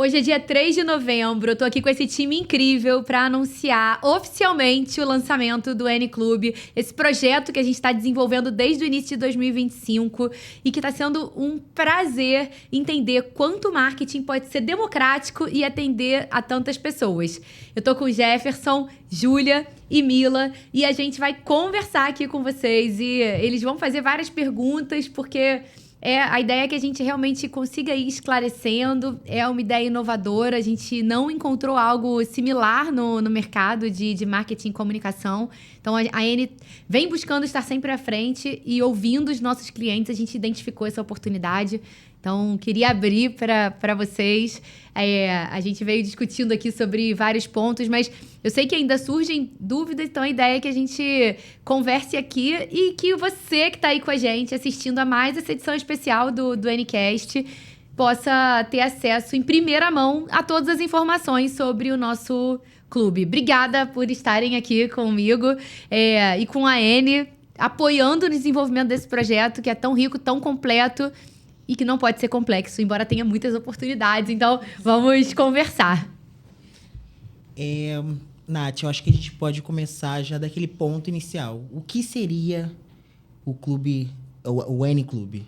Hoje é dia 3 de novembro, eu tô aqui com esse time incrível para anunciar oficialmente o lançamento do N-Clube, esse projeto que a gente está desenvolvendo desde o início de 2025 e que está sendo um prazer entender quanto o marketing pode ser democrático e atender a tantas pessoas. Eu tô com o Jefferson, Júlia e Mila e a gente vai conversar aqui com vocês e eles vão fazer várias perguntas porque... a ideia é que a gente realmente consiga ir esclarecendo, é uma ideia inovadora, a gente não encontrou algo similar no mercado de marketing e comunicação. Então, a N vem buscando estar sempre à frente e ouvindo os nossos clientes, a gente identificou essa oportunidade. Então, queria abrir para vocês. A gente veio discutindo aqui sobre vários pontos, mas eu sei que ainda surgem dúvidas, então a ideia é que a gente converse aqui e que você que está aí com a gente assistindo a mais essa edição especial do Ncast possa ter acesso em primeira mão a todas as informações sobre o nosso clube. Obrigada por estarem aqui comigo e com a N, apoiando o desenvolvimento desse projeto que é tão rico, tão completo, e que não pode ser complexo, embora tenha muitas oportunidades. Então, vamos conversar. Nath, eu acho que a gente pode começar já daquele ponto inicial. O que seria o clube, o N-Clube?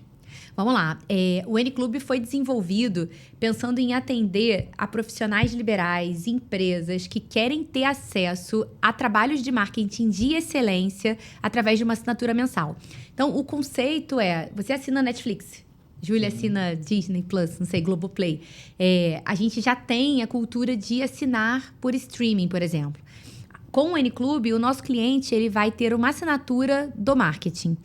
Vamos lá. O N-Clube foi desenvolvido pensando em atender a profissionais liberais, empresas que querem ter acesso a trabalhos de marketing de excelência através de uma assinatura mensal. Então, o conceito você assina Netflix, Júlia assina Disney Plus, não sei, Globoplay. A gente já tem a cultura de assinar por streaming, por exemplo. Com o N-Clube, o nosso cliente ele vai ter uma assinatura do marketing.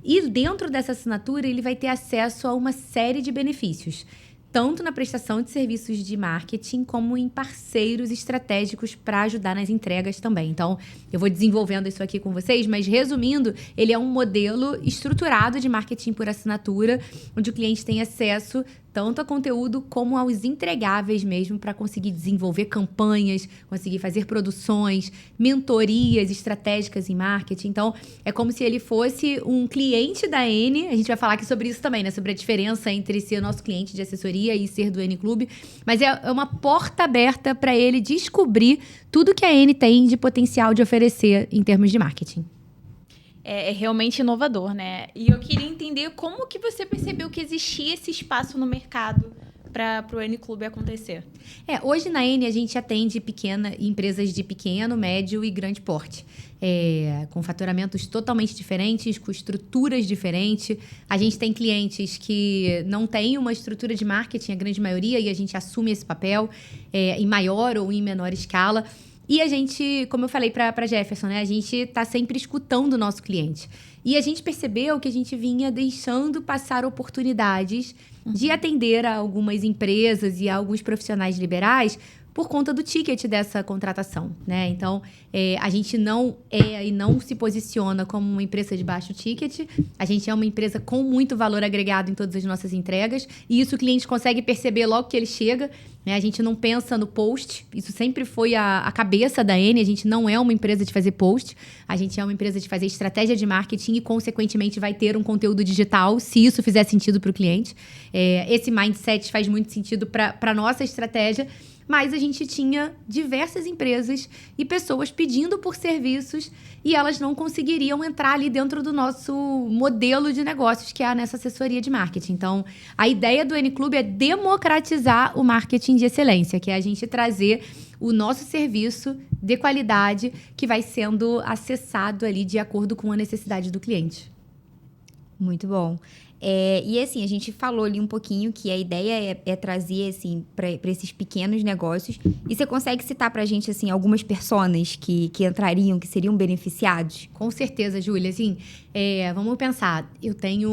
E dentro dessa assinatura, ele vai ter acesso a uma série de benefícios, tanto na prestação de serviços de marketing, como em parceiros estratégicos para ajudar nas entregas também. Então, eu vou desenvolvendo isso aqui com vocês, mas resumindo, ele é um modelo estruturado de marketing por assinatura, onde o cliente tem acesso tanto a conteúdo como aos entregáveis mesmo, para conseguir desenvolver campanhas, conseguir fazer produções, mentorias estratégicas em marketing. Então, é como se ele fosse um cliente da N. A gente vai falar aqui sobre isso também, né? Sobre a diferença entre ser nosso cliente de assessoria e ser do N-Clube. Mas é uma porta aberta para ele descobrir tudo que a N tem de potencial de oferecer em termos de marketing. É realmente inovador, né? E eu queria entender como que você percebeu que existia esse espaço no mercado para o N-Clube acontecer. Hoje na N a gente atende empresas de pequeno, médio e grande porte. Com faturamentos totalmente diferentes, com estruturas diferentes. A gente tem clientes que não têm uma estrutura de marketing, a grande maioria, e a gente assume esse papel em maior ou em menor escala. E a gente, como eu falei para Jefferson, né, a gente está sempre escutando o nosso cliente. E a gente percebeu que a gente vinha deixando passar oportunidades de atender a algumas empresas e a alguns profissionais liberais por conta do ticket dessa contratação, né? Então, a gente não e não se posiciona como uma empresa de baixo ticket. A gente é uma empresa com muito valor agregado em todas as nossas entregas. E isso o cliente consegue perceber logo que ele chega, né? A gente não pensa no post. Isso sempre foi a cabeça da N. A gente não é uma empresa de fazer post. A gente é uma empresa de fazer estratégia de marketing e, consequentemente, vai ter um conteúdo digital, se isso fizer sentido para o cliente. Esse mindset faz muito sentido para a nossa estratégia. Mas a gente tinha diversas empresas e pessoas pedindo por serviços e elas não conseguiriam entrar ali dentro do nosso modelo de negócios, que é nessa assessoria de marketing. Então, a ideia do N-Clube é democratizar o marketing de excelência, que é a gente trazer o nosso serviço de qualidade que vai sendo acessado ali de acordo com a necessidade do cliente. Muito bom. E assim, a gente falou ali um pouquinho que a ideia é trazer, assim, para esses pequenos negócios. E você consegue citar pra gente, assim, algumas personas que entrariam, que seriam beneficiados? Com certeza, Júlia. Assim, vamos pensar. Eu tenho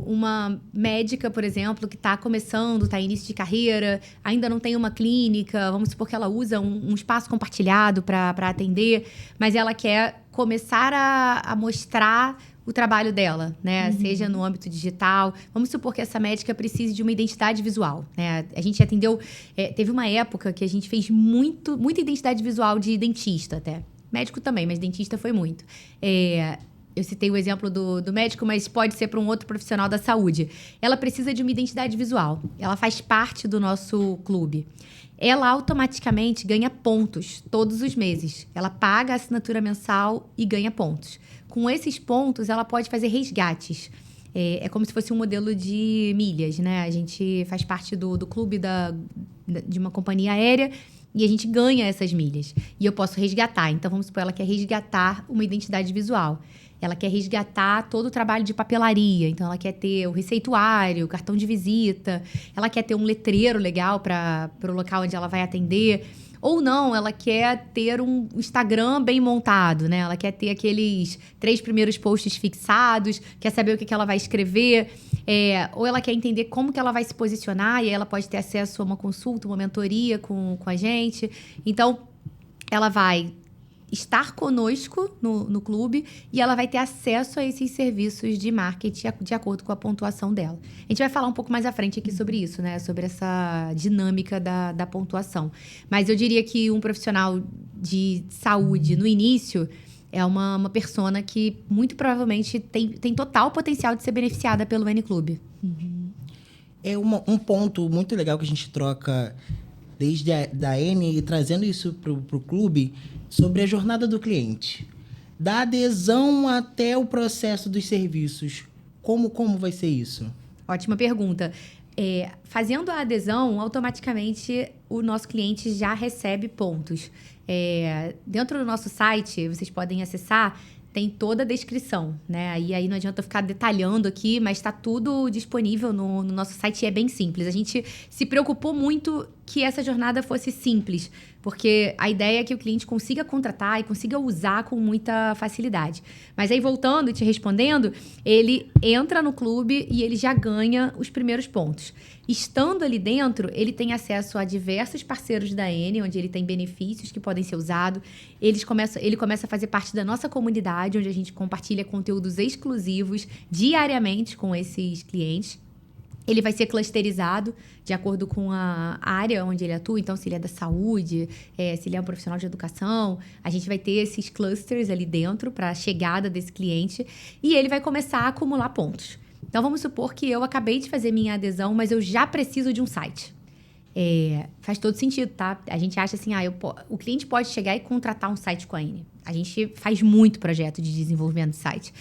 uma médica, por exemplo, que está começando, está em início de carreira, ainda não tem uma clínica. Vamos supor que ela usa um espaço compartilhado para atender, mas ela quer começar a mostrar o trabalho dela, né? Seja no âmbito digital. Vamos supor que essa médica precise de uma identidade visual, né? A gente atendeu... teve uma época que a gente fez muita identidade visual de dentista até. Médico também, mas dentista foi muito. eu citei o exemplo do médico, mas pode ser para um outro profissional da saúde. Ela precisa de uma identidade visual. Ela faz parte do nosso clube. Ela automaticamente ganha pontos todos os meses. Ela paga a assinatura mensal e ganha pontos. Com esses pontos, ela pode fazer resgates. É como se fosse um modelo de milhas, né? A gente faz parte do clube de uma companhia aérea e a gente ganha essas milhas. E eu posso resgatar. Então, vamos supor, ela quer resgatar uma identidade visual. Ela quer resgatar todo o trabalho de papelaria. Então, ela quer ter o receituário, o cartão de visita. Ela quer ter um letreiro legal para o local onde ela vai atender. Ou não, ela quer ter um Instagram bem montado, né? Ela quer ter aqueles 3 primeiros posts fixados, quer saber o que ela vai escrever. Ou ela quer entender como que ela vai se posicionar, e aí ela pode ter acesso a uma consulta, uma mentoria com a gente. Então, ela vai estar conosco no clube e ela vai ter acesso a esses serviços de marketing de acordo com a pontuação dela. A gente vai falar um pouco mais à frente aqui sobre isso, né? Sobre essa dinâmica da pontuação. Mas eu diria que um profissional de saúde, no início, é uma persona que muito provavelmente tem total potencial de ser beneficiada pelo N-Clube. É um ponto muito legal que a gente troca desde da N e trazendo isso para o clube, sobre a jornada do cliente. Da adesão até o processo dos serviços. Como vai ser isso? Ótima pergunta. Fazendo a adesão, automaticamente o nosso cliente já recebe pontos. Dentro do nosso site, vocês podem acessar, tem toda a descrição, né? Aí não adianta eu ficar detalhando aqui, mas está tudo disponível no nosso site e é bem simples. A gente se preocupou muito que essa jornada fosse simples, porque a ideia é que o cliente consiga contratar e consiga usar com muita facilidade. Mas aí, voltando e te respondendo, ele entra no clube e ele já ganha os primeiros pontos. Estando ali dentro, ele tem acesso a diversos parceiros da N, onde ele tem benefícios que podem ser usados. Ele começa a fazer parte da nossa comunidade, onde a gente compartilha conteúdos exclusivos diariamente com esses clientes. Ele vai ser clusterizado de acordo com a área onde ele atua. Então, se ele é da saúde, se ele é um profissional de educação, a gente vai ter esses clusters ali dentro para a chegada desse cliente. E ele vai começar a acumular pontos. Então, vamos supor que eu acabei de fazer minha adesão, mas eu já preciso de um site. Faz todo sentido, tá? A gente acha assim, o cliente pode chegar e contratar um site com a N. A gente faz muito projeto de desenvolvimento de site.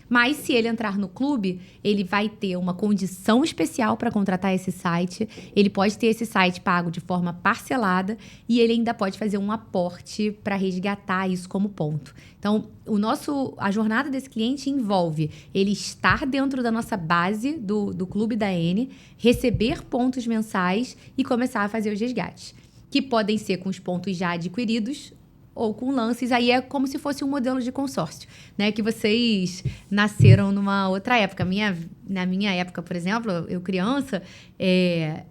Mas se ele entrar no clube, ele vai ter uma condição especial para contratar esse site. Ele pode ter esse site pago de forma parcelada e ele ainda pode fazer um aporte para resgatar isso como ponto. Então, a jornada desse cliente envolve ele estar dentro da nossa base do clube da N, receber pontos mensais e começar a fazer os resgates, que podem ser com os pontos já adquiridos ou com lances. Aí é como se fosse um modelo de consórcio, né? Que vocês nasceram numa outra época. Na minha época, por exemplo, eu criança,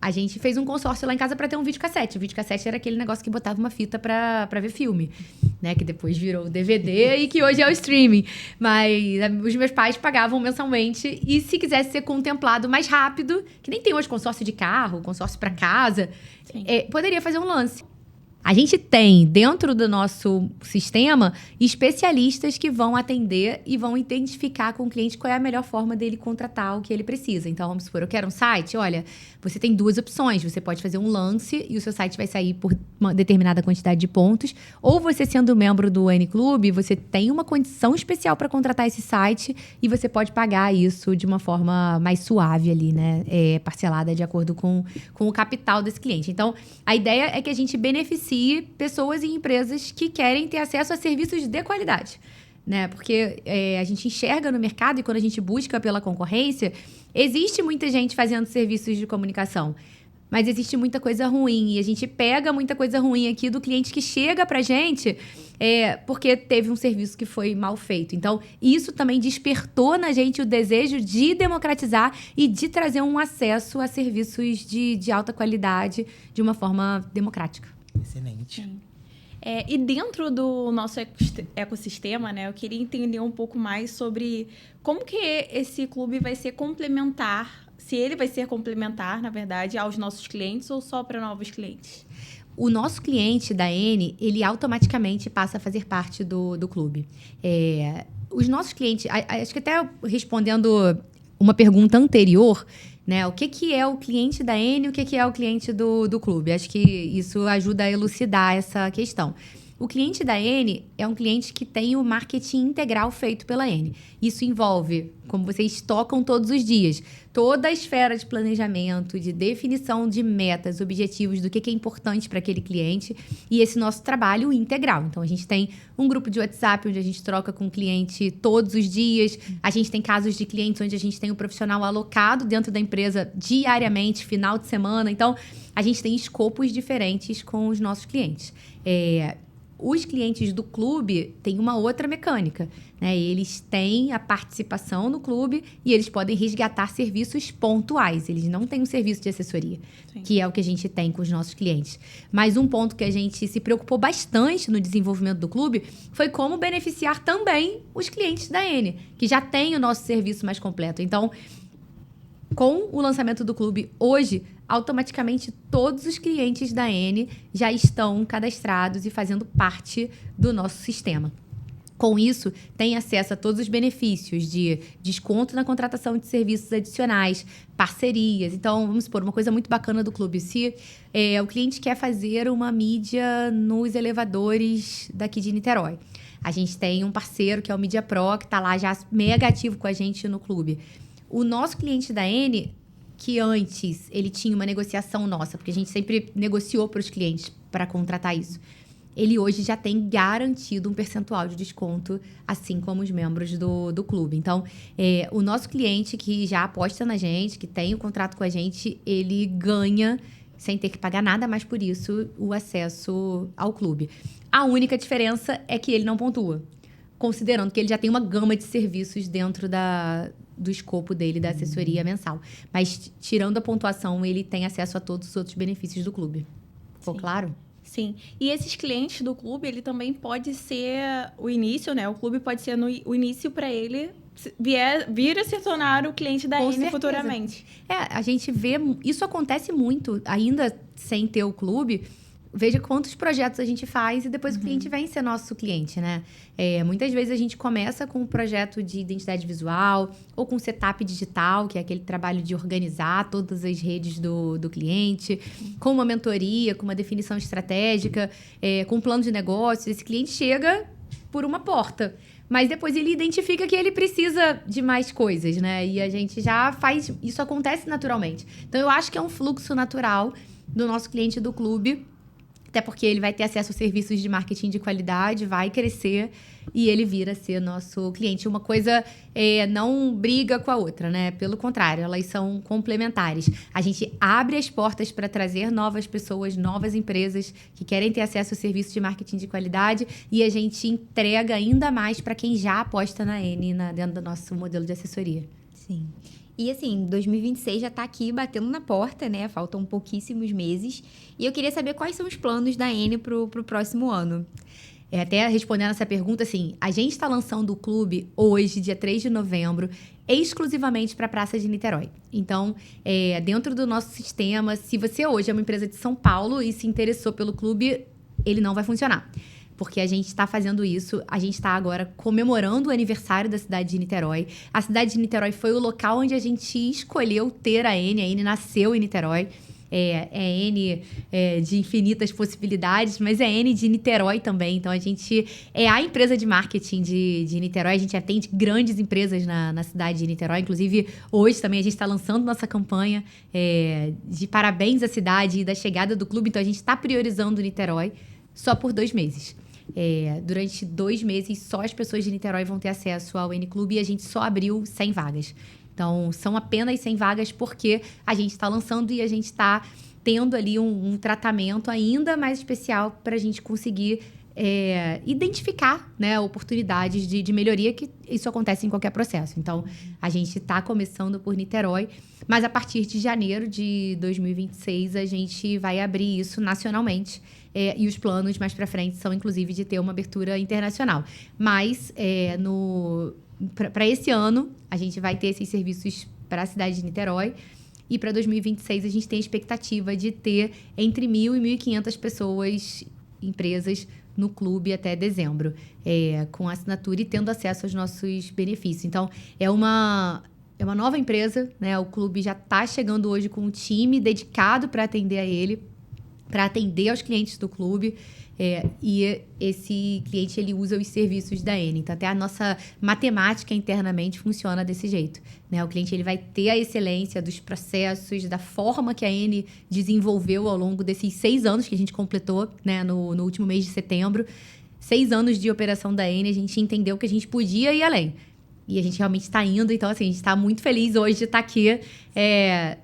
a gente fez um consórcio lá em casa para ter um videocassete. O videocassete era aquele negócio que botava uma fita para ver filme, né? Que depois virou DVD e que hoje é o streaming. Mas os meus pais pagavam mensalmente e se quisesse ser contemplado mais rápido, que nem tem hoje consórcio de carro, consórcio para casa, poderia fazer um lance. A gente tem, dentro do nosso sistema, especialistas que vão atender e vão identificar com o cliente qual é a melhor forma dele contratar o que ele precisa. Então, vamos supor, eu quero um site, olha, você tem 2 opções. Você pode fazer um lance e o seu site vai sair por uma determinada quantidade de pontos. Ou você, sendo membro do N-Clube, você tem uma condição especial para contratar esse site e você pode pagar isso de uma forma mais suave ali, né? Parcelada de acordo com o capital desse cliente. Então, a ideia é que a gente beneficie pessoas e empresas que querem ter acesso a serviços de qualidade, né? Porque a gente enxerga no mercado e quando a gente busca pela concorrência, existe muita gente fazendo serviços de comunicação, mas existe muita coisa ruim e a gente pega muita coisa ruim aqui do cliente que chega pra gente porque teve um serviço que foi mal feito. Então, isso também despertou na gente o desejo de democratizar e de trazer um acesso a serviços de alta qualidade de uma forma democrática. Excelente. E dentro do nosso ecossistema, né, eu queria entender um pouco mais sobre como que esse clube vai ser complementar, se ele vai ser complementar, na verdade, aos nossos clientes ou só para novos clientes. o nosso cliente da N, ele automaticamente passa a fazer parte do clube. Os nossos clientes, acho que até respondendo uma pergunta anterior, né? O que é o cliente da N e o que é o cliente do clube? Acho que isso ajuda a elucidar essa questão. O cliente da N é um cliente que tem o marketing integral feito pela N. Isso envolve, como vocês tocam todos os dias, toda a esfera de planejamento, de definição de metas, objetivos, do que é importante para aquele cliente e esse nosso trabalho integral. Então, a gente tem um grupo de WhatsApp onde a gente troca com o cliente todos os dias. A gente tem casos de clientes onde a gente tem o profissional alocado dentro da empresa diariamente, final de semana. Então, a gente tem escopos diferentes com os nossos clientes. Os clientes do clube têm uma outra mecânica, né? Eles têm a participação no clube e eles podem resgatar serviços pontuais. Eles não têm um serviço de assessoria, que é o que a gente tem com os nossos clientes. Mas um ponto que a gente se preocupou bastante no desenvolvimento do clube foi como beneficiar também os clientes da N, que já têm o nosso serviço mais completo. Então, com o lançamento do clube hoje, automaticamente todos os clientes da N já estão cadastrados e fazendo parte do nosso sistema. Com isso, tem acesso a todos os benefícios de desconto na contratação de serviços adicionais, parcerias. Então, vamos supor, uma coisa muito bacana do clube. Se o cliente quer fazer uma mídia nos elevadores daqui de Niterói, a gente tem um parceiro que é o Mídia Pro, que está lá já mega ativo com a gente no clube. O nosso cliente da N, que antes ele tinha uma negociação nossa, porque a gente sempre negociou para os clientes para contratar isso, ele hoje já tem garantido um percentual de desconto, assim como os membros do clube. Então, o nosso cliente que já aposta na gente, que tem o contrato com a gente, ele ganha, sem ter que pagar nada mais por isso, o acesso ao clube. A única diferença é que ele não pontua, considerando que ele já tem uma gama de serviços dentro do escopo dele, da assessoria mensal. Mas, tirando a pontuação, ele tem acesso a todos os outros benefícios do clube. Ficou claro? Sim. E esses clientes do clube, ele também pode ser o início, né? O clube pode ser o início para ele vir a se tornar o cliente da N futuramente. A gente vê... Isso acontece muito, ainda sem ter o clube. Veja quantos projetos a gente faz e depois o cliente vem ser nosso cliente, né? Muitas vezes a gente começa com um projeto de identidade visual ou com setup digital, que é aquele trabalho de organizar todas as redes do cliente, com uma mentoria, com uma definição estratégica, com um plano de negócios. Esse cliente chega por uma porta, mas depois ele identifica que ele precisa de mais coisas, né? E a gente já faz... Isso acontece naturalmente. Então, eu acho que é um fluxo natural do nosso cliente do clube, até porque ele vai ter acesso a serviços de marketing de qualidade, vai crescer e ele vira a ser nosso cliente. Uma coisa não briga com a outra, né? Pelo contrário, elas são complementares. A gente abre as portas para trazer novas pessoas, novas empresas que querem ter acesso a serviços de marketing de qualidade e a gente entrega ainda mais para quem já aposta na N dentro do nosso modelo de assessoria. Sim. E assim, 2026 já está aqui batendo na porta, né? Faltam pouquíssimos meses. E eu queria saber quais são os planos da N pro próximo ano. Até respondendo essa pergunta, assim, a gente está lançando o clube hoje, dia 3 de novembro, exclusivamente para a Praça de Niterói. Então, dentro do nosso sistema, se você hoje é uma empresa de São Paulo e se interessou pelo clube, ele não vai funcionar. Porque a gente está fazendo isso, a gente está agora comemorando o aniversário da cidade de Niterói. A cidade de Niterói foi o local onde a gente escolheu ter a N nasceu em Niterói. N de infinitas possibilidades, mas é N de Niterói também. Então, a gente é a empresa de marketing de Niterói. A gente atende grandes empresas na cidade de Niterói. Inclusive, hoje também a gente está lançando nossa campanha de parabéns à cidade e da chegada do clube. Então, a gente está priorizando Niterói só por 2 meses. Durante 2 meses, só as pessoas de Niterói vão ter acesso ao N-Clube e a gente só abriu 100 vagas. Então, são apenas 100 vagas porque a gente está lançando e a gente está tendo ali um tratamento ainda mais especial para a gente conseguir identificar, né, oportunidades de melhoria, que isso acontece em qualquer processo. Então, a gente está começando por Niterói, mas a partir de janeiro de 2026, a gente vai abrir isso nacionalmente. E os planos mais para frente são, inclusive, de ter uma abertura internacional. Mas, para esse ano, a gente vai ter esses serviços para a cidade de Niterói. E para 2026, a gente tem a expectativa de ter entre 1.000 e 1.500 pessoas, empresas, no clube até dezembro, com assinatura e tendo acesso aos nossos benefícios. Então, é uma nova empresa, né? O clube já está chegando hoje com um time dedicado para atender a ele, para atender aos clientes do clube. E esse cliente, ele usa os serviços da Eni. Então, até a nossa matemática internamente funciona desse jeito, né? O cliente, ele vai ter a excelência dos processos, da forma que a Eni desenvolveu ao longo desses 6 anos que a gente completou, né? No último mês de setembro. 6 anos de operação da Eni, a gente entendeu que a gente podia ir além. E a gente realmente está indo. Então, assim, a gente está muito feliz hoje de estar aqui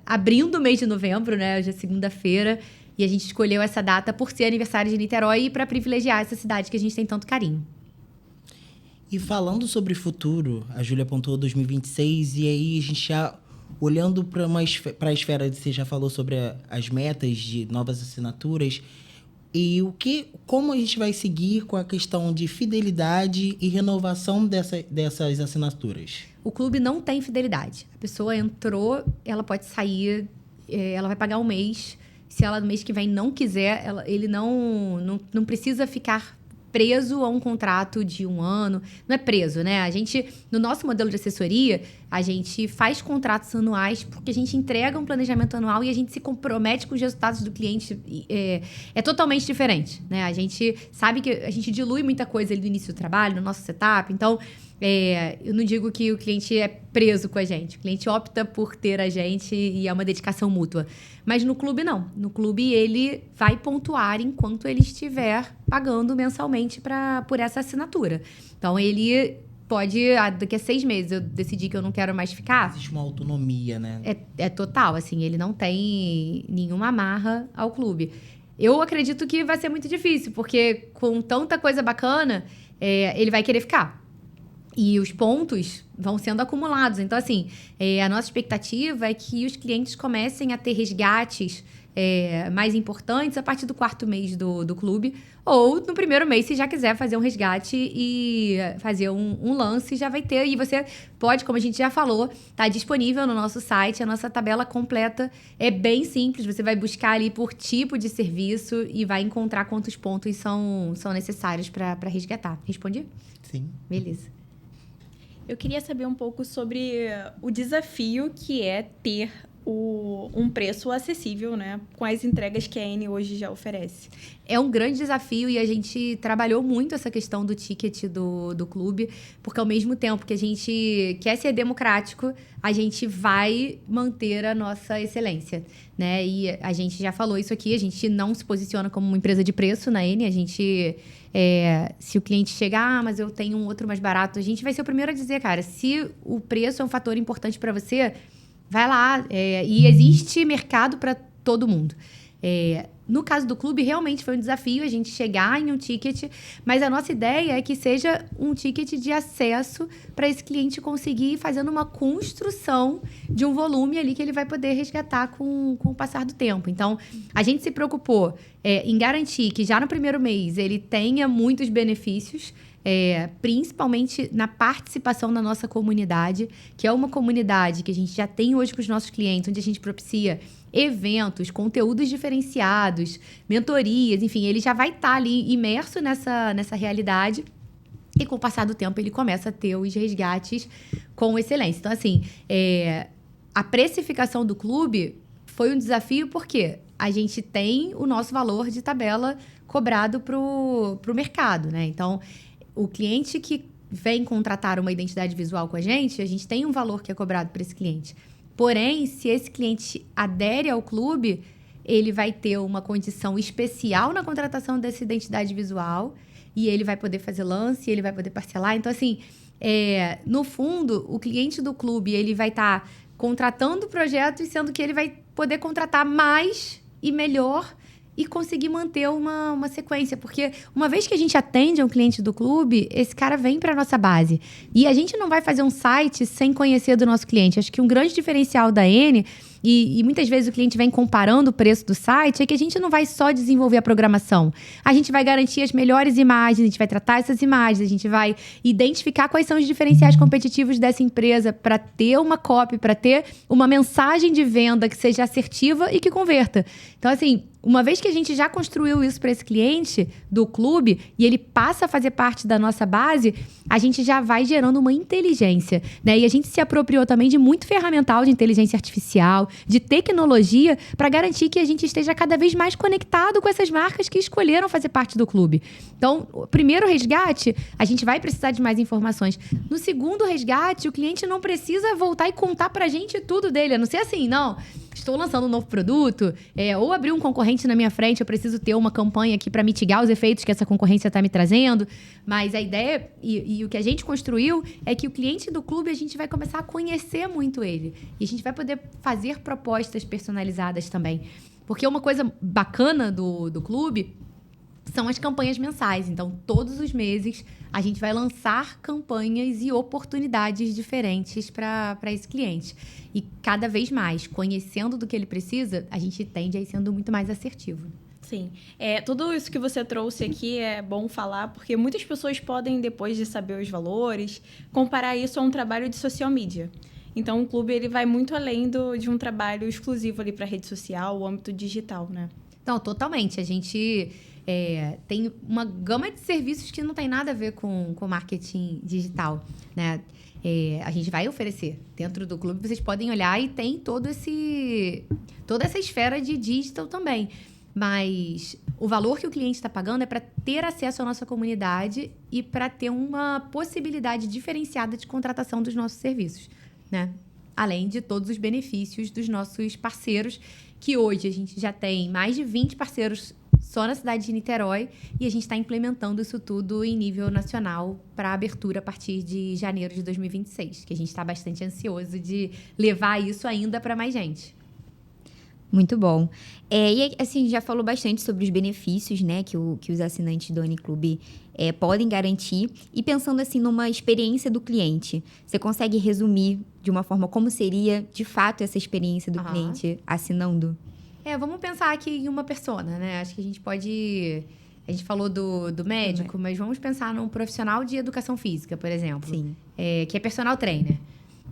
abrindo o mês de novembro, né? Hoje é segunda-feira. E a gente escolheu essa data por ser aniversário de Niterói e para privilegiar essa cidade que a gente tem tanto carinho. E falando sobre futuro, a Júlia apontou 2026, e aí a gente já olhando para a esfera de você já falou sobre as metas de novas assinaturas, e como a gente vai seguir com a questão de fidelidade e renovação dessas assinaturas? O clube não tem fidelidade. A pessoa entrou, ela pode sair, ela vai pagar um mês. Se ela no mês que vem não quiser, ele não precisa ficar preso a um contrato de 1 ano. Não é preso, né? A gente, no nosso modelo de assessoria, a gente faz contratos anuais porque a gente entrega um planejamento anual e a gente se compromete com os resultados do cliente. É totalmente diferente, né? A gente sabe que a gente dilui muita coisa ali no início do trabalho, no nosso setup. Então, eu não digo que o cliente é preso com a gente. O cliente opta por ter a gente e é uma dedicação mútua. Mas no clube, não. No clube, ele vai pontuar enquanto ele estiver pagando mensalmente por essa assinatura. Então, ele pode, daqui a 6 meses, eu decidir que eu não quero mais ficar. Existe uma autonomia, né? É total, assim. Ele não tem nenhuma amarra ao clube. Eu acredito que vai ser muito difícil, porque com tanta coisa bacana, ele vai querer ficar. E os pontos vão sendo acumulados. Então, assim, a nossa expectativa é que os clientes comecem a ter resgates mais importantes a partir do 4º mês do clube. Ou no 1º mês, se já quiser fazer um resgate e fazer um lance, já vai ter. E você pode, como a gente já falou, tá disponível no nosso site. A nossa tabela completa é bem simples. Você vai buscar ali por tipo de serviço e vai encontrar quantos pontos são necessários para resgatar. Respondi? Sim. Beleza. Eu queria saber um pouco sobre o desafio que é ter um preço acessível, né? Com as entregas que a Eni hoje já oferece. É um grande desafio e a gente trabalhou muito essa questão do ticket do clube, porque ao mesmo tempo que a gente quer ser democrático, a gente vai manter a nossa excelência, né? E a gente já falou isso aqui, a gente não se posiciona como uma empresa de preço na Eni, a gente... se o cliente chegar, mas eu tenho um outro mais barato, a gente vai ser o primeiro a dizer, cara, se o preço é um fator importante para você, vai lá. E existe mercado para todo mundo. No caso do clube, realmente foi um desafio a gente chegar em um ticket, mas a nossa ideia é que seja um ticket de acesso para esse cliente conseguir ir fazendo uma construção de um volume ali que ele vai poder resgatar com o passar do tempo. Então, a gente se preocupou em garantir que já no 1º mês ele tenha muitos benefícios, principalmente na participação da nossa comunidade, que é uma comunidade que a gente já tem hoje com os nossos clientes, onde a gente propicia eventos, conteúdos diferenciados, mentorias, enfim, ele já vai estar ali imerso nessa realidade e com o passar do tempo ele começa a ter os resgates com excelência. Então, assim, a precificação do clube foi um desafio porque a gente tem o nosso valor de tabela cobrado pro mercado, né? Então, o cliente que vem contratar uma identidade visual com a gente tem um valor que é cobrado para esse cliente. Porém, se esse cliente adere ao clube, ele vai ter uma condição especial na contratação dessa identidade visual e ele vai poder fazer lance, ele vai poder parcelar. Então, assim, no fundo, o cliente do clube ele vai estar contratando projetos, sendo que ele vai poder contratar mais e melhor e conseguir manter uma sequência. Porque uma vez que a gente atende um cliente do clube, esse cara vem para a nossa base. E a gente não vai fazer um site sem conhecer do nosso cliente. Acho que um grande diferencial da Eni e muitas vezes o cliente vem comparando o preço do site, é que a gente não vai só desenvolver a programação. A gente vai garantir as melhores imagens, a gente vai tratar essas imagens, a gente vai identificar quais são os diferenciais competitivos dessa empresa para ter uma copy, para ter uma mensagem de venda que seja assertiva e que converta. Então, assim, uma vez que a gente já construiu isso para esse cliente do clube e ele passa a fazer parte da nossa base, a gente já vai gerando uma inteligência, né? E a gente se apropriou também de muito ferramental de inteligência artificial, de tecnologia, para garantir que a gente esteja cada vez mais conectado com essas marcas que escolheram fazer parte do clube. Então, o primeiro resgate, a gente vai precisar de mais informações. No segundo resgate, o cliente não precisa voltar e contar pra gente tudo dele. A não ser assim, não, estou lançando um novo produto, ou abrir um concorrente na minha frente, eu preciso ter uma campanha aqui para mitigar os efeitos que essa concorrência está me trazendo. Mas a ideia e o que a gente construiu é que o cliente do clube, a gente vai começar a conhecer muito ele. E a gente vai poder fazer propostas personalizadas também. Porque uma coisa bacana do clube são as campanhas mensais. Então, todos os meses, a gente vai lançar campanhas e oportunidades diferentes para esse cliente. E cada vez mais, conhecendo do que ele precisa, a gente tende a ir sendo muito mais assertivo. Sim. Tudo isso que você trouxe aqui é bom falar, porque muitas pessoas podem, depois de saber os valores, comparar isso a um trabalho de social media. Então, o clube ele vai muito além de um trabalho exclusivo ali para rede social, o âmbito digital, né? Não, totalmente. A gente tem uma gama de serviços que não tem nada a ver com marketing digital, né? A gente vai oferecer. Dentro do clube, vocês podem olhar e tem toda essa esfera de digital também. Mas o valor que o cliente está pagando é para ter acesso à nossa comunidade e para ter uma possibilidade diferenciada de contratação dos nossos serviços, né? Além de todos os benefícios dos nossos parceiros, que hoje a gente já tem mais de 20 parceiros só na cidade de Niterói e a gente está implementando isso tudo em nível nacional para abertura a partir de janeiro de 2026, que a gente está bastante ansioso de levar isso ainda para mais gente. Muito bom. E assim, já falou bastante sobre os benefícios, né, que os assinantes do Uniclube podem garantir. E pensando assim numa experiência do cliente, você consegue resumir de uma forma como seria de fato essa experiência do cliente assinando? Vamos pensar aqui em uma persona, né? Acho que a gente pode... A gente falou do médico, mas vamos pensar num profissional de educação física, por exemplo. Sim. Que é personal trainer.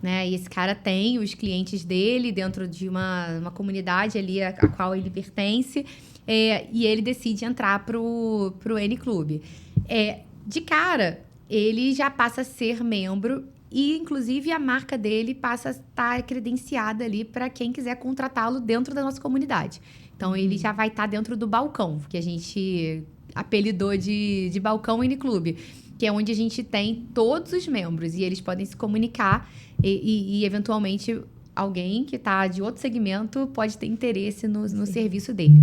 Né? E esse cara tem os clientes dele dentro de uma comunidade ali a qual ele pertence, e ele decide entrar pro N-Clube. De cara, ele já passa a ser membro e, inclusive, a marca dele passa a estar credenciada ali para quem quiser contratá-lo dentro da nossa comunidade. Então, ele já vai estar dentro do balcão, que a gente apelidou de balcão N-Clube, que é onde a gente tem todos os membros e eles podem se comunicar e eventualmente, alguém que está de outro segmento pode ter interesse no serviço dele.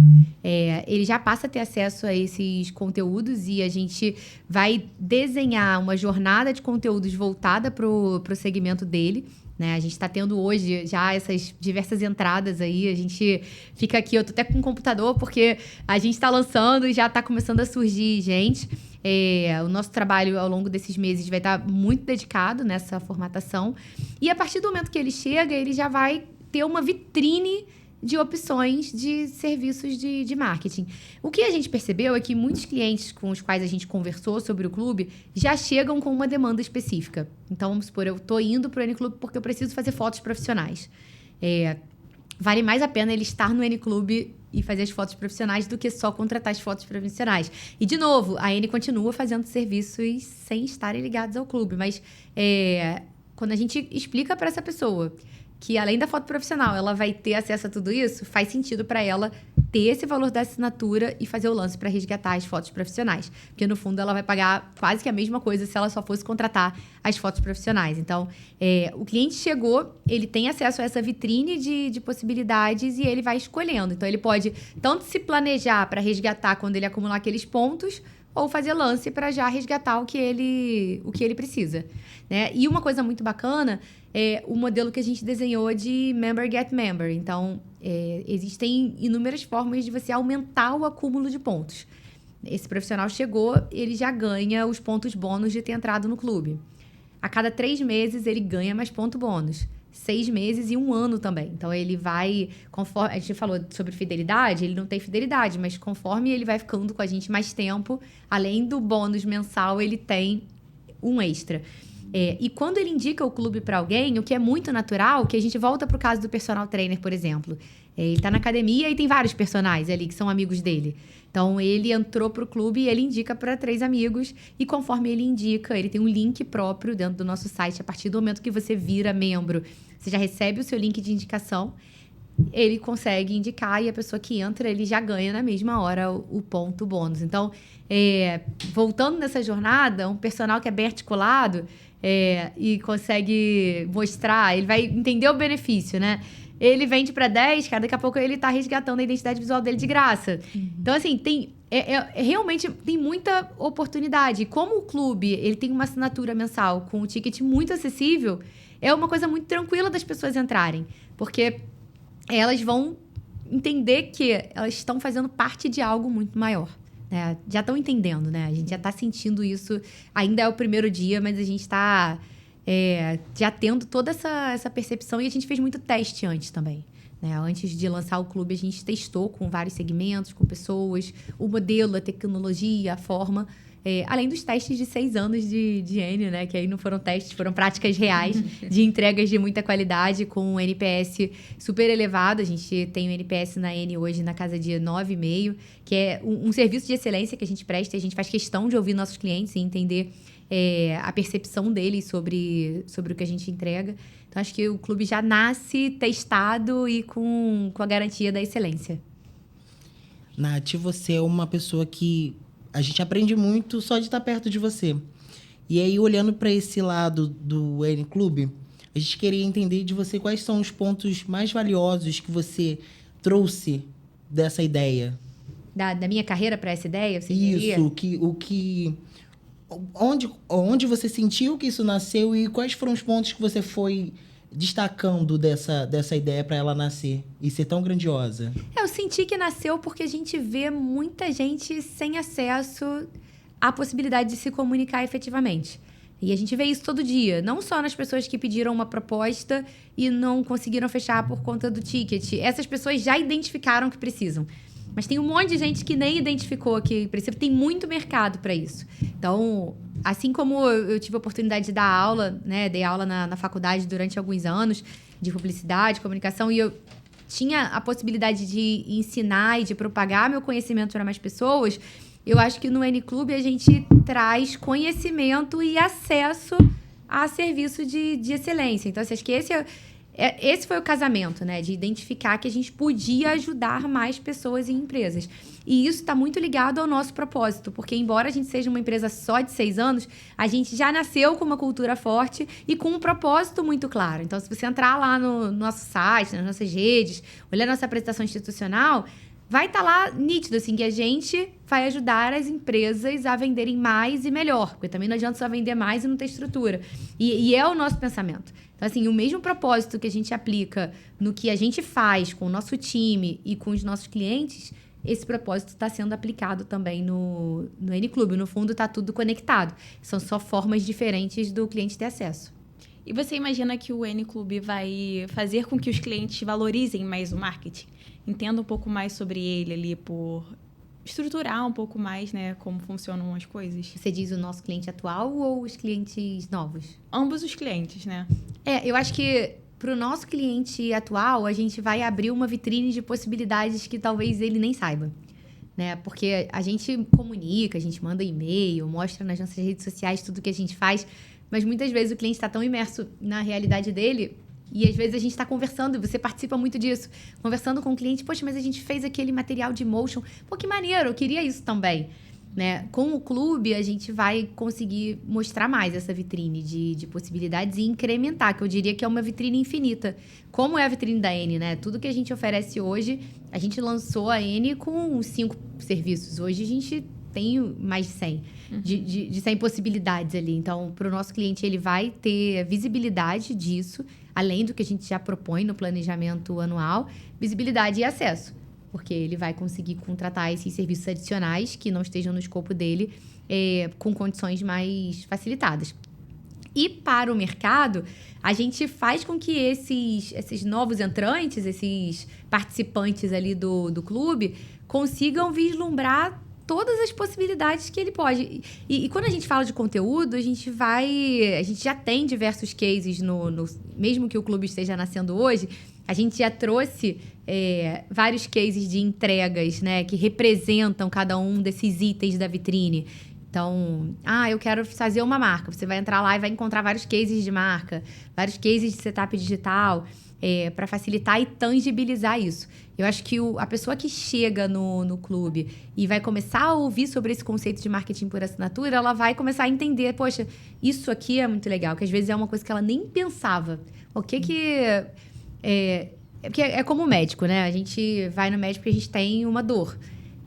Ele já passa a ter acesso a esses conteúdos e a gente vai desenhar uma jornada de conteúdos voltada para o segmento dele. Né? A gente está tendo hoje já essas diversas entradas aí. A gente fica aqui, eu tô até com o computador, porque a gente está lançando e já está começando a surgir gente. O nosso trabalho ao longo desses meses vai estar muito dedicado nessa formatação. E a partir do momento que ele chega, ele já vai ter uma vitrine de opções de serviços de marketing. O que a gente percebeu é que muitos clientes com os quais a gente conversou sobre o clube já chegam com uma demanda específica. Então, vamos supor, eu estou indo para o N-Clube porque eu preciso fazer fotos profissionais. Vale mais a pena ele estar no N-Clube e fazer as fotos profissionais do que só contratar as fotos profissionais. E, de novo, a N continua fazendo serviços sem estarem ligados ao clube. Mas quando a gente explica para essa pessoa que, além da foto profissional, ela vai ter acesso a tudo isso, faz sentido para ela ter esse valor da assinatura e fazer o lance para resgatar as fotos profissionais. Porque, no fundo, ela vai pagar quase que a mesma coisa se ela só fosse contratar as fotos profissionais. Então, o cliente chegou, ele tem acesso a essa vitrine de possibilidades e ele vai escolhendo. Então, ele pode tanto se planejar para resgatar quando ele acumular aqueles pontos, ou fazer lance para já resgatar o que ele precisa. Né? E uma coisa muito bacana é o modelo que a gente desenhou de Member Get Member. Então, existem inúmeras formas de você aumentar o acúmulo de pontos. Esse profissional chegou, ele já ganha os pontos bônus de ter entrado no clube. A cada 3 meses, ele ganha mais ponto bônus. 6 meses e 1 ano também. Então, ele vai... Conforme a gente falou sobre fidelidade, ele não tem fidelidade, mas conforme ele vai ficando com a gente mais tempo, além do bônus mensal, ele tem um extra. E quando ele indica o clube para alguém, o que é muito natural, que a gente volta pro caso do personal trainer, por exemplo. Ele tá na academia e tem vários personagens ali que são amigos dele. Então, ele entrou pro clube e ele indica para 3 amigos. E conforme ele indica, ele tem um link próprio dentro do nosso site. A partir do momento que você vira membro, você já recebe o seu link de indicação. Ele consegue indicar e a pessoa que entra, ele já ganha na mesma hora o ponto bônus. Então, voltando nessa jornada, um personal que é bem articulado e consegue mostrar, ele vai entender o benefício, né? Ele vende para 10, cara, daqui a pouco ele tá resgatando a identidade visual dele de graça. Então, assim, realmente tem muita oportunidade. E como o clube, ele tem uma assinatura mensal com um ticket muito acessível, é uma coisa muito tranquila das pessoas entrarem. Porque elas vão entender que elas estão fazendo parte de algo muito maior. Né? Já estão entendendo, né? A gente já está sentindo isso. Ainda é o primeiro dia, mas a gente está já tendo toda essa percepção. E a gente fez muito teste antes também. Né? Antes de lançar o clube, a gente testou com vários segmentos, com pessoas, o modelo, a tecnologia, a forma. Além dos testes de 6 anos de N, né? Que aí não foram testes, foram práticas reais de entregas de muita qualidade com um NPS super elevado. A gente tem um NPS na N hoje na casa de 9,5, que é um serviço de excelência que a gente presta. A gente faz questão de ouvir nossos clientes e entender a percepção deles sobre o que a gente entrega. Então, acho que o clube já nasce testado e com a garantia da excelência. Nath, você é uma pessoa que a gente aprende muito só de estar perto de você. E aí, olhando para esse lado do N Clube, a gente queria entender de você quais são os pontos mais valiosos que você trouxe dessa ideia. Da minha carreira para essa ideia, você diria? Isso, onde você sentiu que isso nasceu e quais foram os pontos que você foi destacando dessa ideia para ela nascer e ser tão grandiosa? Eu senti que nasceu porque a gente vê muita gente sem acesso à possibilidade de se comunicar efetivamente. E a gente vê isso todo dia, não só nas pessoas que pediram uma proposta e não conseguiram fechar por conta do ticket. Essas pessoas já identificaram que precisam. Mas tem um monte de gente que nem identificou que precisa. Tem muito mercado para isso. Então, assim como eu tive a oportunidade de dar aula, né? Dei aula na faculdade durante alguns anos de publicidade, comunicação, e eu tinha a possibilidade de ensinar e de propagar meu conhecimento para mais pessoas. Eu acho que no N Clube a gente traz conhecimento e acesso a serviço de excelência. Então, acho que esse foi o casamento, né? De identificar que a gente podia ajudar mais pessoas e empresas. E isso está muito ligado ao nosso propósito, porque embora a gente seja uma empresa só de 6 anos, a gente já nasceu com uma cultura forte e com um propósito muito claro. Então, se você entrar lá no nosso site, nas nossas redes, olhar nossa apresentação institucional, vai estar lá nítido, assim, que a gente vai ajudar as empresas a venderem mais e melhor. Porque também não adianta só vender mais e não ter estrutura. E é o nosso pensamento. Então, assim, o mesmo propósito que a gente aplica no que a gente faz com o nosso time e com os nossos clientes, esse propósito está sendo aplicado também no N Clube. No fundo, está tudo conectado. São só formas diferentes do cliente ter acesso. E você imagina que o N Clube vai fazer com que os clientes valorizem mais o marketing? Entenda um pouco mais sobre ele ali, por estruturar um pouco mais, né, como funcionam as coisas. Você diz o nosso cliente atual ou os clientes novos? Ambos os clientes, né? Eu acho que para o nosso cliente atual, a gente vai abrir uma vitrine de possibilidades que talvez ele nem saiba. Né? Porque a gente comunica, a gente manda e-mail, mostra nas nossas redes sociais tudo que a gente faz, mas muitas vezes o cliente está tão imerso na realidade dele e às vezes a gente está conversando, e você participa muito disso, conversando com o cliente, poxa, mas a gente fez aquele material de motion, pô, que maneiro, eu queria isso também. Né? Com o clube, a gente vai conseguir mostrar mais essa vitrine de possibilidades e incrementar, que eu diria que é uma vitrine infinita. Como é a vitrine da N, né? Tudo que a gente oferece hoje, a gente lançou a N com 5 serviços. Hoje a gente tem mais de 100, de 100 possibilidades ali. Então, para o nosso cliente, ele vai ter visibilidade disso, além do que a gente já propõe no planejamento anual, visibilidade e acesso. Porque ele vai conseguir contratar esses serviços adicionais que não estejam no escopo dele com condições mais facilitadas. E para o mercado, a gente faz com que esses novos entrantes, esses participantes ali do clube, consigam vislumbrar todas as possibilidades que ele pode. E quando a gente fala de conteúdo, a gente já tem diversos cases, mesmo que o clube esteja nascendo hoje, a gente já trouxe vários cases de entregas, né, que representam cada um desses itens da vitrine. Então, eu quero fazer uma marca. Você vai entrar lá e vai encontrar vários cases de marca, vários cases de setup digital, para facilitar e tangibilizar isso. Eu acho que a pessoa que chega no clube e vai começar a ouvir sobre esse conceito de marketing por assinatura, ela vai começar a entender, poxa, isso aqui é muito legal, que às vezes é uma coisa que ela nem pensava. O que porque é como o médico, né? A gente vai no médico porque a gente tem uma dor,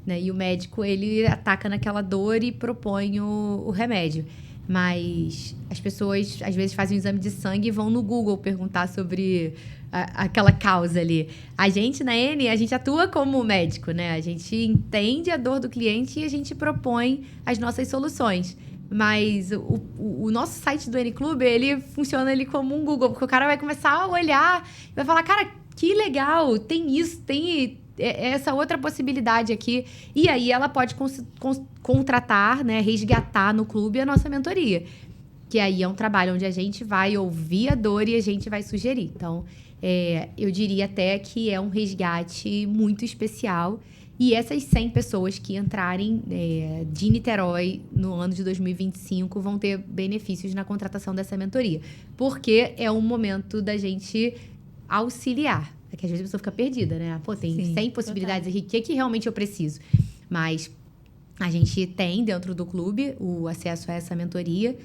né? E o médico, ele ataca naquela dor e propõe o remédio. Mas as pessoas, às vezes, fazem um exame de sangue e vão no Google perguntar sobre aquela causa ali. A gente, na N, a gente atua como médico, né? A gente entende a dor do cliente e a gente propõe as nossas soluções. Mas o nosso site do N Clube, ele funciona ali como um Google, porque o cara vai começar a olhar e vai falar, cara, que legal, tem isso, tem essa outra possibilidade aqui. E aí ela pode contratar, né, resgatar no clube a nossa mentoria. Que aí é um trabalho onde a gente vai ouvir a dor e a gente vai sugerir. Então, eu diria até que é um resgate muito especial. E essas 100 pessoas que entrarem de Niterói no ano de 2025 vão ter benefícios na contratação dessa mentoria. Porque é um momento da gente auxiliar. É que às vezes a pessoa fica perdida, né? Pô, tem 100 possibilidades aqui. O que realmente eu preciso? Mas a gente tem dentro do clube o acesso a essa mentoria,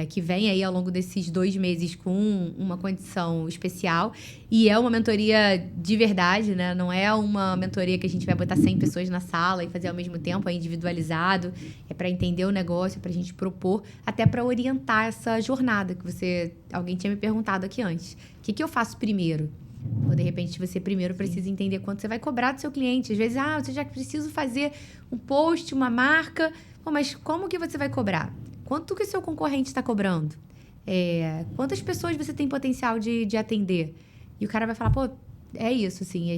que vem aí ao longo desses 2 meses com uma condição especial. E é uma mentoria de verdade, né? Não é uma mentoria que a gente vai botar 100 pessoas na sala e fazer ao mesmo tempo, é individualizado. É para entender o negócio, é para a gente propor, até para orientar essa jornada que alguém tinha me perguntado aqui antes. O que eu faço primeiro? Ou, de repente, você primeiro precisa entender quanto você vai cobrar do seu cliente. Às vezes, você já precisa fazer um post, uma marca. Pô, mas como que você vai cobrar? Quanto que o seu concorrente está cobrando? Quantas pessoas você tem potencial de atender? E o cara vai falar, pô, é isso, assim.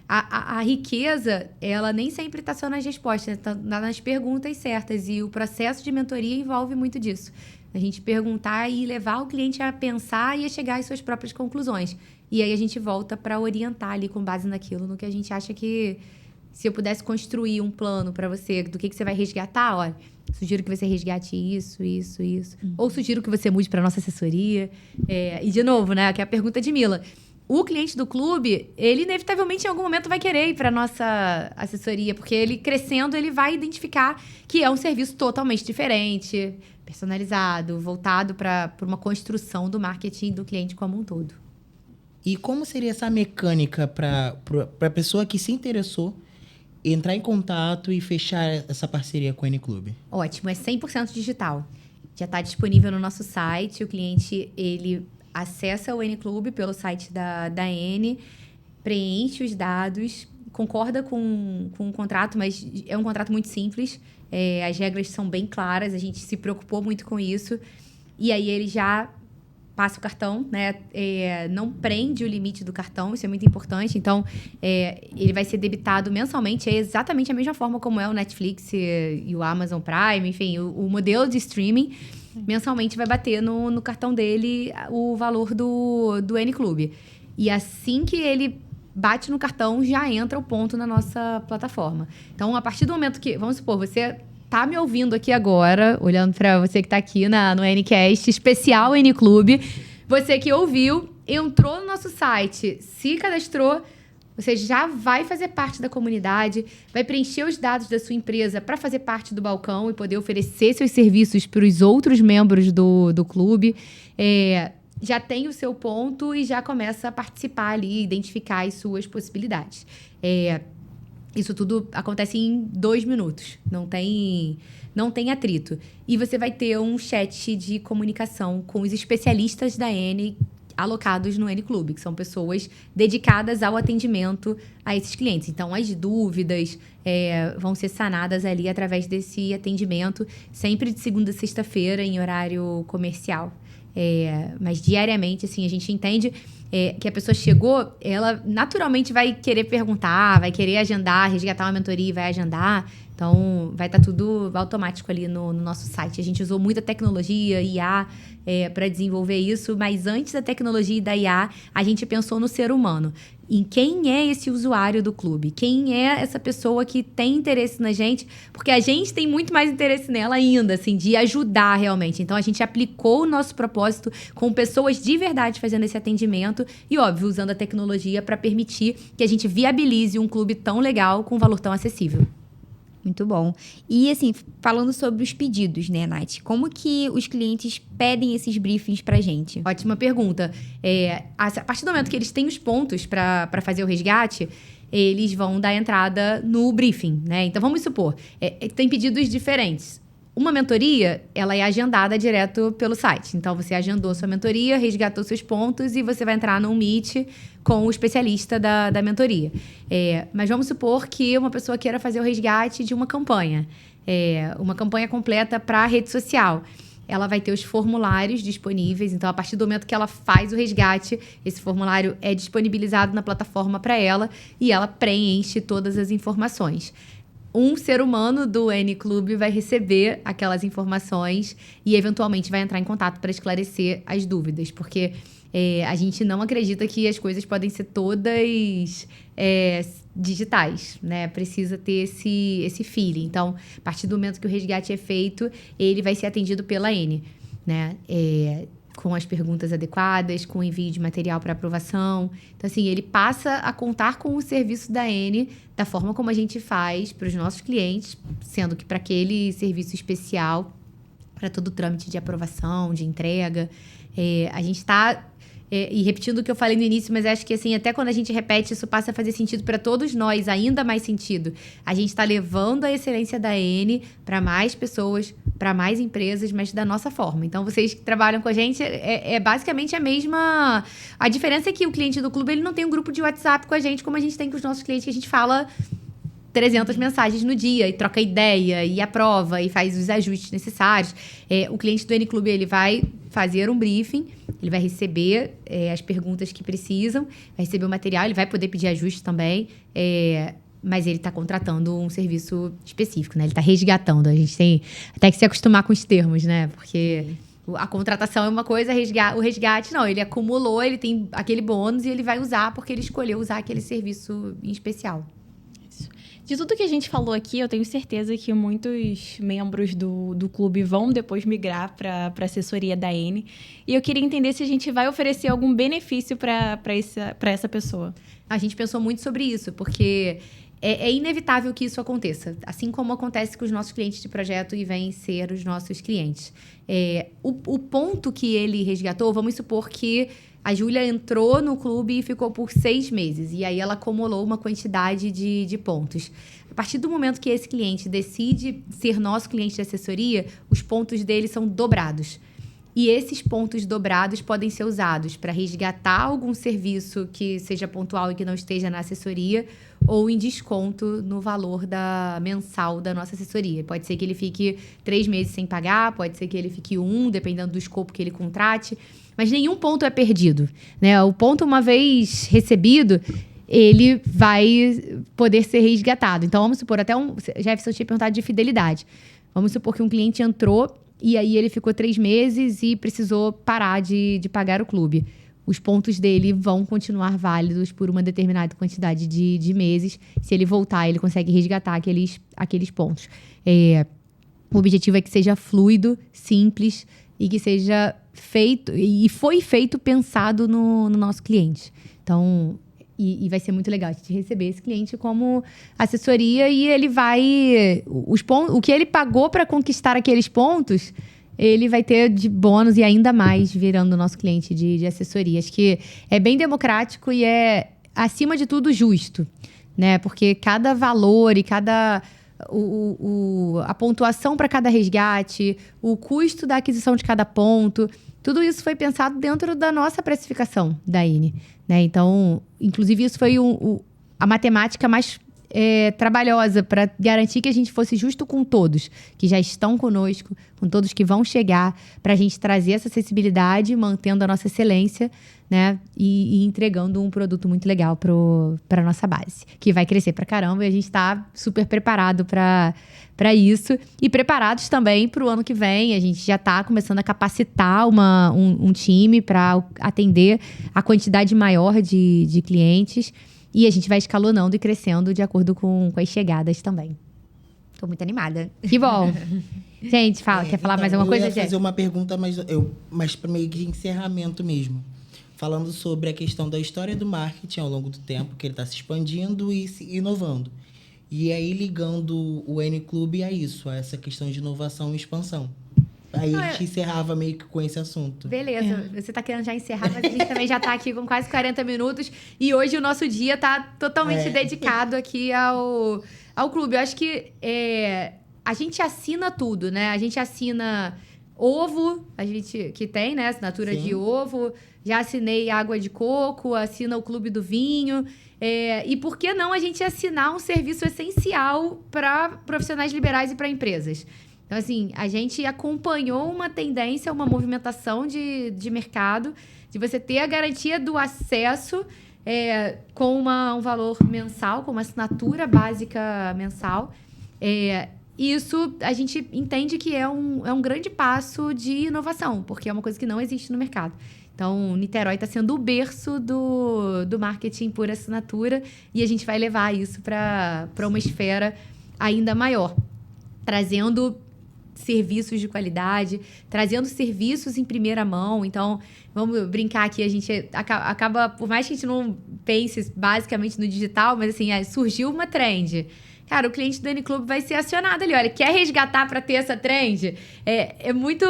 A riqueza, ela nem sempre está só nas respostas, está nas perguntas certas. E o processo de mentoria envolve muito disso. A gente perguntar e levar o cliente a pensar e a chegar às suas próprias conclusões. E aí a gente volta para orientar ali com base naquilo, no que a gente acha que... Se eu pudesse construir um plano para você do que você vai resgatar, olha, sugiro que você resgate isso. Ou sugiro que você mude para nossa assessoria. E, de novo, né, que é a pergunta de Mila. O cliente do clube, ele inevitavelmente em algum momento vai querer ir para nossa assessoria, porque ele crescendo, ele vai identificar que é um serviço totalmente diferente, personalizado, voltado para uma construção do marketing do cliente como um todo. E como seria essa mecânica para a pessoa que se interessou entrar em contato e fechar essa parceria com o N Clube? Ótimo, é 100% digital. Já está disponível no nosso site, o cliente, ele acessa o N Clube pelo site da N, preenche os dados, concorda com o contrato, mas é um contrato muito simples, as regras são bem claras, a gente se preocupou muito com isso, e aí ele já passa o cartão, né? Não prende o limite do cartão, isso é muito importante. Então, ele vai ser debitado mensalmente, é exatamente a mesma forma como é o Netflix e o Amazon Prime, enfim, o modelo de streaming. Mensalmente vai bater no cartão dele o valor do N Clube. E assim que ele bate no cartão, já entra o ponto na nossa plataforma. Então, a partir do momento que... Vamos supor, você tá me ouvindo aqui agora, olhando para você que tá aqui no Ncast, especial N Clube. Você que ouviu, entrou no nosso site, se cadastrou, você já vai fazer parte da comunidade, vai preencher os dados da sua empresa para fazer parte do balcão e poder oferecer seus serviços para os outros membros do clube. Já tem o seu ponto e já começa a participar ali, identificar as suas possibilidades. Isso tudo acontece em 2 minutos. Não tem atrito. E você vai ter um chat de comunicação com os especialistas da N alocados no N-Clube, que são pessoas dedicadas ao atendimento a esses clientes. Então, as dúvidas vão ser sanadas ali através desse atendimento, sempre de segunda a sexta-feira, em horário comercial. Mas diariamente, assim, a gente entende que a pessoa chegou, ela naturalmente vai querer perguntar, vai querer agendar, resgatar uma mentoria e vai agendar. Então, vai estar tudo automático ali no nosso site. A gente usou muita tecnologia, IA, para desenvolver isso, mas antes da tecnologia e da IA, a gente pensou no ser humano. Em quem é esse usuário do clube? Quem é essa pessoa que tem interesse na gente? Porque a gente tem muito mais interesse nela ainda, assim, de ajudar realmente. Então, a gente aplicou o nosso propósito com pessoas de verdade fazendo esse atendimento e, óbvio, usando a tecnologia para permitir que a gente viabilize um clube tão legal com um valor tão acessível. Muito bom. E, assim, falando sobre os pedidos, né, Nath? Como que os clientes pedem esses briefings pra gente? Ótima pergunta. A partir do momento que eles têm os pontos para fazer o resgate, eles vão dar entrada no briefing, né? Então, vamos supor, tem pedidos diferentes. Uma mentoria, ela é agendada direto pelo site. Então, você agendou sua mentoria, resgatou seus pontos e você vai entrar num Meet com o especialista da mentoria. Mas vamos supor que uma pessoa queira fazer o resgate de uma campanha completa para a rede social. Ela vai ter os formulários disponíveis. Então, a partir do momento que ela faz o resgate, esse formulário é disponibilizado na plataforma para ela e ela preenche todas as informações. Um ser humano do N-Clube vai receber aquelas informações e, eventualmente, vai entrar em contato para esclarecer as dúvidas. Porque a gente não acredita que as coisas podem ser todas digitais, né? Precisa ter esse feeling. Então, a partir do momento que o resgate é feito, ele vai ser atendido pela N, né? Com as perguntas adequadas, com o envio de material para aprovação. Então, assim, ele passa a contar com o serviço da N da forma como a gente faz para os nossos clientes, sendo que para aquele serviço especial, para todo o trâmite de aprovação, de entrega, a gente está... e repetindo o que eu falei no início, mas acho que assim, até quando a gente repete, isso passa a fazer sentido para todos nós, ainda mais sentido. A gente está levando a excelência da N para mais pessoas, para mais empresas, mas da nossa forma. Então, vocês que trabalham com a gente, basicamente a mesma... A diferença é que o cliente do clube, ele não tem um grupo de WhatsApp com a gente, como a gente tem com os nossos clientes, que a gente fala 300 mensagens no dia e troca ideia e aprova e faz os ajustes necessários. O cliente do N-Clube, ele vai fazer um briefing, ele vai receber as perguntas que precisam, vai receber o material, ele vai poder pedir ajuste também, mas ele está contratando um serviço específico, né? Ele está resgatando. A gente tem até que se acostumar com os termos, né? Porque a contratação é uma coisa, o resgate não. Ele acumulou, ele tem aquele bônus e ele vai usar porque ele escolheu usar aquele serviço em especial. De tudo que a gente falou aqui, eu tenho certeza que muitos membros do clube vão depois migrar para a assessoria da N. E eu queria entender se a gente vai oferecer algum benefício para essa pessoa. A gente pensou muito sobre isso, porque é inevitável que isso aconteça. Assim como acontece com os nossos clientes de projeto e vêm ser os nossos clientes. O ponto que ele resgatou, vamos supor que a Júlia entrou no clube e ficou por 6 meses. E aí ela acumulou uma quantidade de pontos. A partir do momento que esse cliente decide ser nosso cliente de assessoria, os pontos dele são dobrados. E esses pontos dobrados podem ser usados para resgatar algum serviço que seja pontual e que não esteja na assessoria, ou em desconto no valor mensal da nossa assessoria. Pode ser que ele fique 3 meses sem pagar, pode ser que ele fique 1, dependendo do escopo que ele contrate. Mas nenhum ponto é perdido, né? O ponto, uma vez recebido, ele vai poder ser resgatado. Então, vamos supor, Jefferson tinha perguntado de fidelidade. Vamos supor que um cliente entrou e aí ele ficou 3 meses e precisou parar de pagar o clube. Os pontos dele vão continuar válidos por uma determinada quantidade de meses. Se ele voltar, ele consegue resgatar aqueles pontos. O objetivo é que seja fluido, simples e que seja feito... E foi feito pensado no nosso cliente. Então... E vai ser muito legal a gente receber esse cliente como assessoria e ele vai... O que ele pagou para conquistar aqueles pontos, ele vai ter de bônus e ainda mais virando o nosso cliente de assessoria. Acho que é bem democrático e é, acima de tudo, justo, né? Porque cada valor e cada a pontuação para cada resgate, o custo da aquisição de cada ponto. Tudo isso foi pensado dentro da nossa precificação da INE, né? Então, inclusive, isso foi a matemática mais trabalhosa para garantir que a gente fosse justo com todos que já estão conosco, com todos que vão chegar, para a gente trazer essa acessibilidade, mantendo a nossa excelência, né? E entregando um produto muito legal para a nossa base, que vai crescer pra caramba, e a gente está super preparado para isso. E preparados também para o ano que vem. A gente já está começando a capacitar um time para atender a quantidade maior de clientes. E a gente vai escalonando e crescendo de acordo com as chegadas também. Tô muito animada. Que bom. Gente, quer falar mais alguma coisa, Eu ia Jé? fazer uma pergunta, mas para meio que de encerramento mesmo. Falando sobre a questão da história do marketing ao longo do tempo, que ele está se expandindo e se inovando. E aí ligando o N-Clube a isso, a essa questão de inovação e expansão. Aí a gente encerrava meio que com esse assunto. Beleza, você tá querendo já encerrar, mas a gente também já tá aqui com quase 40 minutos. E hoje o nosso dia tá totalmente dedicado aqui ao clube. Eu acho que a gente assina tudo, né? A gente assina ovo, a gente que tem, né? Assinatura de ovo. Já assinei água de coco, assina o Clube do Vinho. E por que não a gente assinar um serviço essencial para profissionais liberais e para empresas? Então, assim, a gente acompanhou uma tendência, uma movimentação de mercado, de você ter a garantia do acesso com um valor mensal, com uma assinatura básica mensal. Isso a gente entende que é um grande passo de inovação, porque é uma coisa que não existe no mercado. Então, Niterói está sendo o berço do marketing por assinatura, e a gente vai levar isso para uma esfera ainda maior, trazendo serviços de qualidade, trazendo serviços em primeira mão. Então, vamos brincar aqui, a gente acaba, por mais que a gente não pense basicamente no digital, mas assim, surgiu uma trend. Cara, o cliente do N-Clube vai ser acionado ali. Olha, quer resgatar para ter essa trend? É muito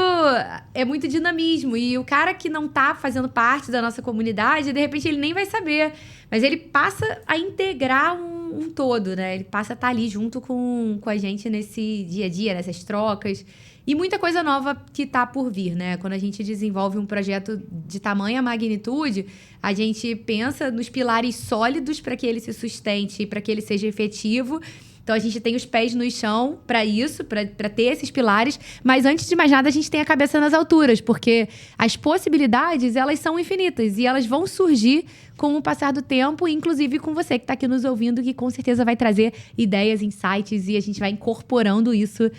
dinamismo. E o cara que não tá fazendo parte da nossa comunidade, de repente, ele nem vai saber. Mas ele passa a integrar um todo, né? Ele passa a estar ali junto com a gente nesse dia a dia, nessas trocas. E muita coisa nova que tá por vir, né? Quando a gente desenvolve um projeto de tamanha magnitude, a gente pensa nos pilares sólidos para que ele se sustente, para que ele seja efetivo. Então, a gente tem os pés no chão para isso, para ter esses pilares. Mas, antes de mais nada, a gente tem a cabeça nas alturas, porque as possibilidades, elas são infinitas. E elas vão surgir com o passar do tempo, inclusive com você que está aqui nos ouvindo, que com certeza vai trazer ideias, insights, e a gente vai incorporando isso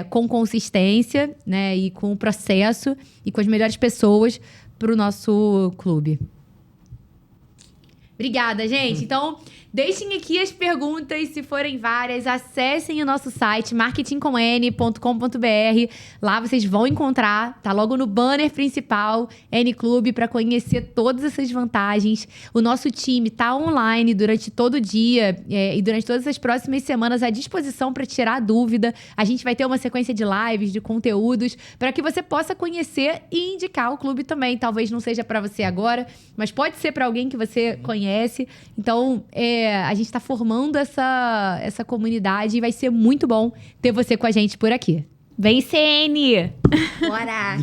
com consistência, né, e com o processo e com as melhores pessoas para o nosso clube. Obrigada, gente. Então, deixem aqui as perguntas, se forem várias. Acessem o nosso site, marketingcomn.com.br. Lá vocês vão encontrar, tá logo no banner principal, N-Clube, para conhecer todas essas vantagens. O nosso time tá online durante todo o dia e durante todas as próximas semanas à disposição para tirar dúvida. A gente vai ter uma sequência de lives, de conteúdos, para que você possa conhecer e indicar o clube também. Talvez não seja para você agora, mas pode ser para alguém que você conhece. Então, a gente está formando essa comunidade e vai ser muito bom ter você com a gente por aqui. Vem, CN! Bora!